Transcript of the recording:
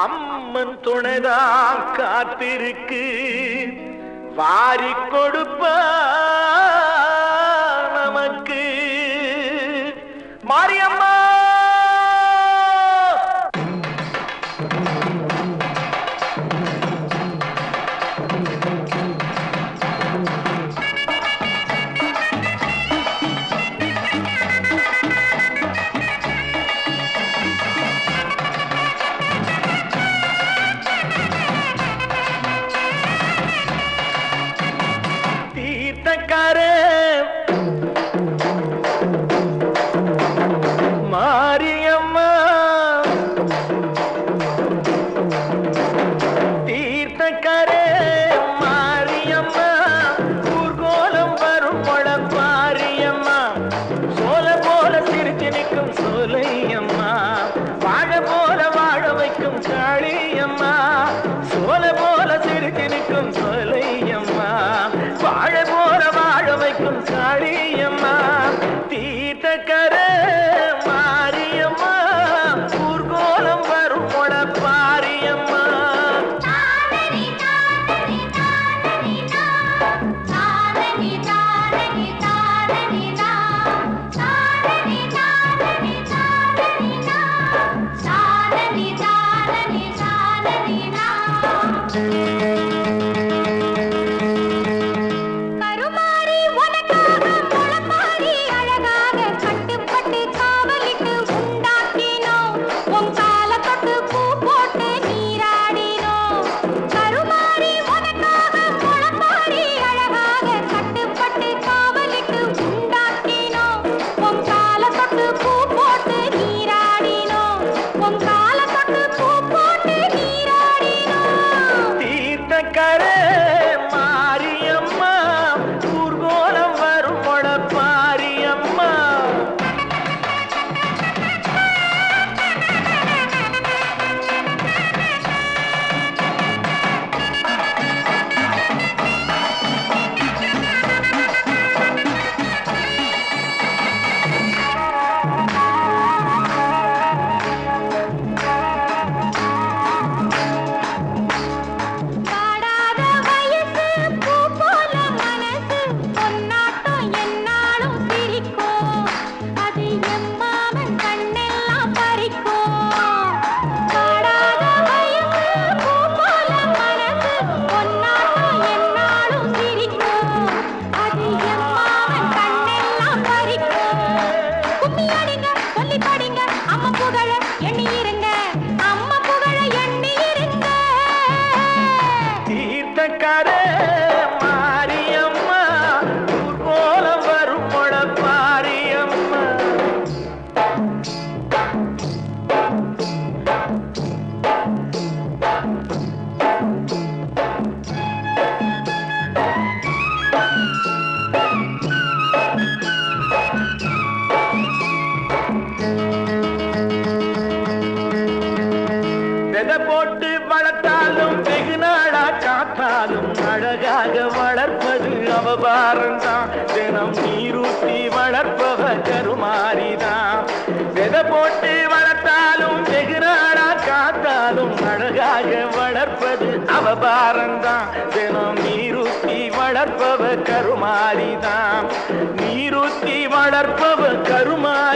அம்மன் துணைதான் காத்திருக்கு வாரி கொடுப்பா நமக்கு மாரியம்மா. மாரியம்மா தீர்த்தக்கரே மாரியம்மா ஊர்கோலம் வரும் மாரியம்மா சோல போல சிரித்து நிற்கும் சோலையம்மா வாழ போல வாழ வைக்கும் காளியம்மா சோல போல சிரித்து நிற்கும் சோலையம்மா வாழ போல வாழ வைக்கும் காளியம்மா தீர்த்தக்கரே மாரியம்மா ஊர்கோலம் வரும் பாரியம்மா. போட்டு வளர்த்தாலும் வெகு நாளா காத்தாலும் அழகாக வளர்ப்பது அவபாரம்தான் தினம் நீரூட்டி வளர்ப்பவ கருமாரிதான். விதை போட்டு வளர்த்தாலும் வெகு நாளா காத்தாலும் அழகாக வளர்ப்பது அவபாரம்தான் தினம் நீரூட்டி வளர்ப்பவ கருமாரிதான். நீரூட்டி வளர்ப்பவ கருமாரி